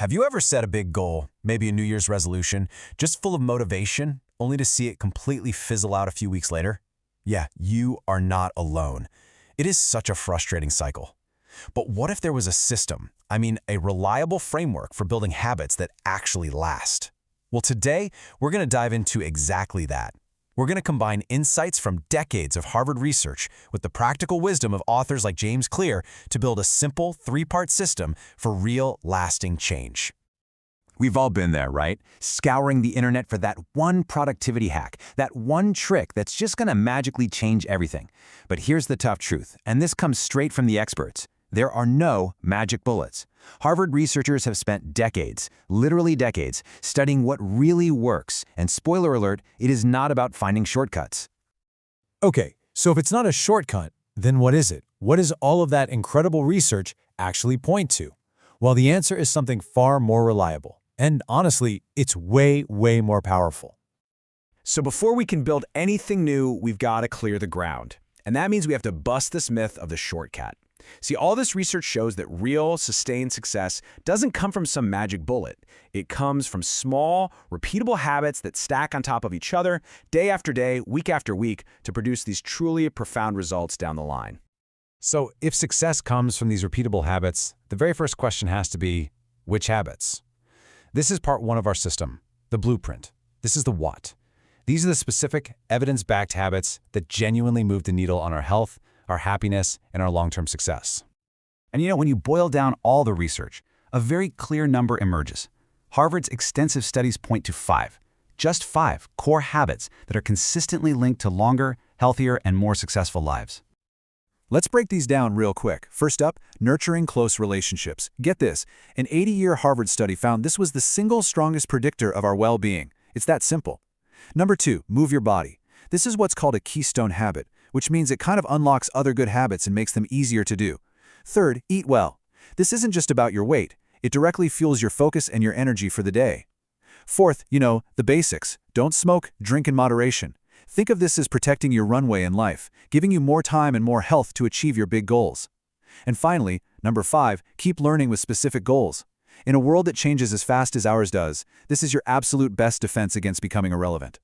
Have you ever set a big goal, maybe a New Year's resolution, just full of motivation, only to see it completely fizzle out a few weeks later? Yeah, you are not alone. It is such a frustrating cycle. But what if there was a system, a reliable framework for building habits that actually last? Well, today, we're going to dive into exactly that. We're going to combine insights from decades of Harvard research with the practical wisdom of authors like James Clear to build a simple three-part system for real, lasting change. We've all been there, right? Scouring the internet for that one productivity hack, that one trick that's just going to magically change everything. But here's the tough truth, and this comes straight from the experts. There are no magic bullets. Harvard researchers have spent decades, literally decades, studying what really works. And spoiler alert, it is not about finding shortcuts. Okay, so if it's not a shortcut, then what is it? What does all of that incredible research actually point to? Well, the answer is something far more reliable. And honestly, it's way, way more powerful. So before we can build anything new, we've got to clear the ground. And that means we have to bust this myth of the shortcut. See, all this research shows that real, sustained success doesn't come from some magic bullet. It comes from small, repeatable habits that stack on top of each other, day after day, week after week, to produce these truly profound results down the line. So if success comes from these repeatable habits, the very first question has to be, which habits? This is part one of our system, the blueprint. This is the what. These are the specific, evidence-backed habits that genuinely move the needle on our health, our happiness, and our long-term success. And when you boil down all the research, a very clear number emerges. Harvard's extensive studies point to just five core habits that are consistently linked to longer, healthier, and more successful lives. Let's break these down real quick. First up, nurturing close relationships. Get this, an 80-year Harvard study found this was the single strongest predictor of our well-being. It's that simple. Number 2, move your body. This is what's called a keystone habit, which means it kind of unlocks other good habits and makes them easier to do. Third, eat well. This isn't just about your weight. It directly fuels your focus and your energy for the day. Fourth, the basics. Don't smoke, drink in moderation. Think of this as protecting your runway in life, giving you more time and more health to achieve your big goals. And finally, number 5, keep learning with specific goals. In a world that changes as fast as ours does, this is your absolute best defense against becoming irrelevant.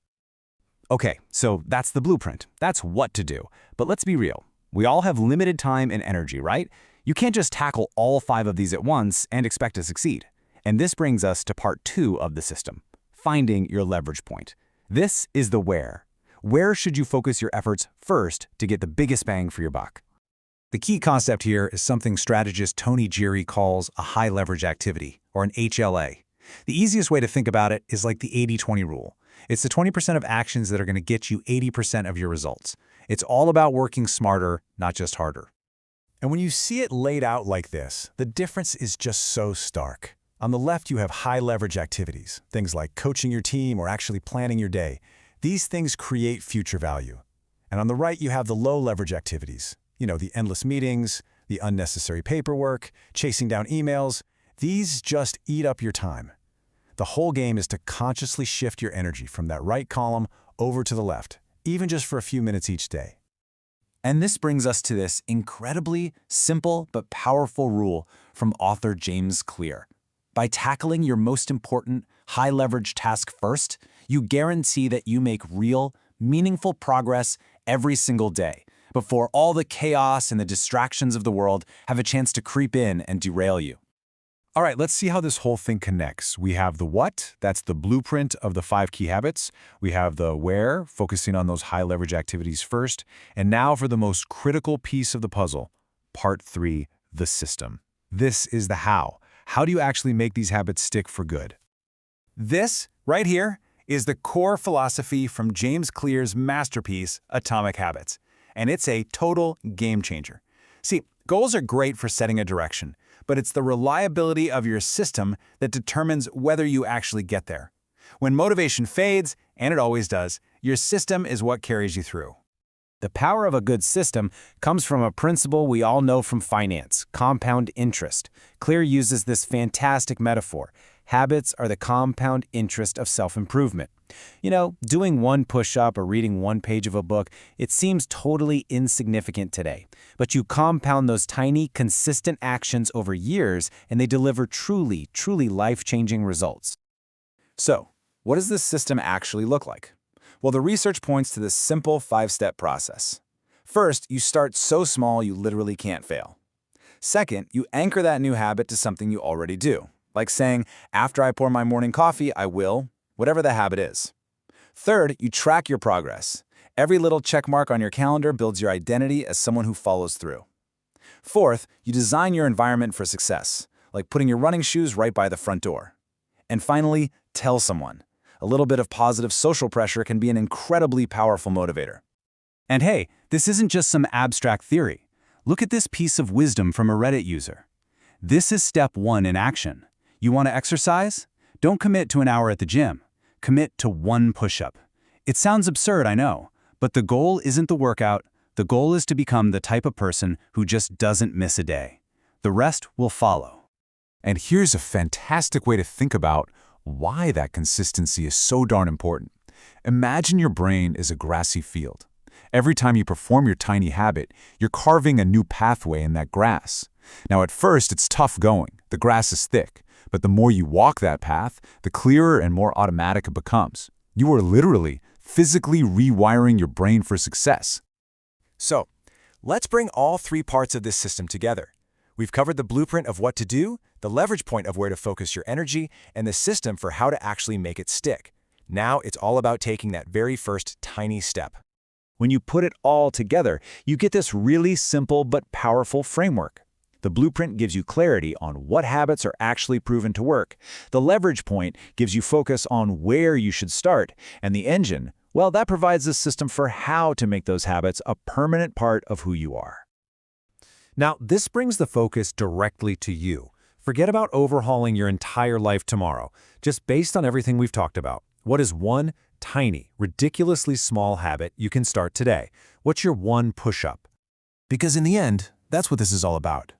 Okay, so that's the blueprint. That's what to do. But let's be real. We all have limited time and energy, right? You can't just tackle all 5 of these at once and expect to succeed. And this brings us to part 2 of the system, finding your leverage point. This is the where. Where should you focus your efforts first to get the biggest bang for your buck? The key concept here is something strategist Tony Geary calls a high-leverage activity, or an HLA. The easiest way to think about it is like the 80-20 rule. It's the 20% of actions that are going to get you 80% of your results. It's all about working smarter, not just harder. And when you see it laid out like this, the difference is just so stark. On the left, you have high-leverage activities, things like coaching your team or actually planning your day. These things create future value. And on the right, you have the low-leverage activities, the endless meetings, the unnecessary paperwork, chasing down emails. These just eat up your time. The whole game is to consciously shift your energy from that right column over to the left, even just for a few minutes each day. And this brings us to this incredibly simple but powerful rule from author James Clear. By tackling your most important, high-leverage task first, you guarantee that you make real, meaningful progress every single day, before all the chaos and the distractions of the world have a chance to creep in and derail you. All right, let's see how this whole thing connects. We have the what, that's the blueprint of the 5 key habits. We have the where, focusing on those high-leverage activities first. And now for the most critical piece of the puzzle, part 3, the system. This is the how. How do you actually make these habits stick for good? This, right here, is the core philosophy from James Clear's masterpiece, Atomic Habits. And it's a total game changer. See, goals are great for setting a direction, but it's the reliability of your system that determines whether you actually get there. When motivation fades, and it always does, your system is what carries you through. The power of a good system comes from a principle we all know from finance, compound interest. Clear uses this fantastic metaphor. Habits are the compound interest of self-improvement. You know, doing one push-up or reading one page of a book, it seems totally insignificant today. But you compound those tiny, consistent actions over years, and they deliver truly, truly life-changing results. So, what does this system actually look like? Well, the research points to this simple 5-step process. First, you start so small you literally can't fail. Second, you anchor that new habit to something you already do, like saying, after I pour my morning coffee, I will, whatever the habit is. Third, you track your progress. Every little check mark on your calendar builds your identity as someone who follows through. Fourth, you design your environment for success, like putting your running shoes right by the front door. And finally, tell someone. A little bit of positive social pressure can be an incredibly powerful motivator. And hey, this isn't just some abstract theory. Look at this piece of wisdom from a Reddit user. This is step 1 in action. You want to exercise? Don't commit to an hour at the gym. Commit to 1 push-up. It sounds absurd, I know, but the goal isn't the workout. The goal is to become the type of person who just doesn't miss a day. The rest will follow. And here's a fantastic way to think about why that consistency is so darn important. Imagine your brain is a grassy field. Every time you perform your tiny habit, you're carving a new pathway in that grass. Now, at first, it's tough going. The grass is thick. But the more you walk that path, the clearer and more automatic it becomes. You are literally, physically rewiring your brain for success. So, let's bring all 3 parts of this system together. We've covered the blueprint of what to do, the leverage point of where to focus your energy, and the system for how to actually make it stick. Now it's all about taking that very first tiny step. When you put it all together, you get this really simple but powerful framework. The blueprint gives you clarity on what habits are actually proven to work. The leverage point gives you focus on where you should start. And the engine, well, that provides a system for how to make those habits a permanent part of who you are. Now, this brings the focus directly to you. Forget about overhauling your entire life tomorrow. Just based on everything we've talked about, what is one tiny, ridiculously small habit you can start today? What's your one push-up? Because in the end, that's what this is all about.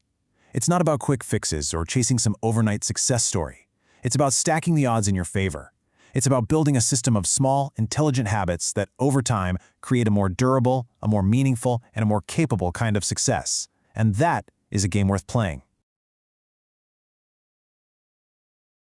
It's not about quick fixes or chasing some overnight success story. It's about stacking the odds in your favor. It's about building a system of small, intelligent habits that, over time, create a more durable, a more meaningful, and a more capable kind of success. And that is a game worth playing.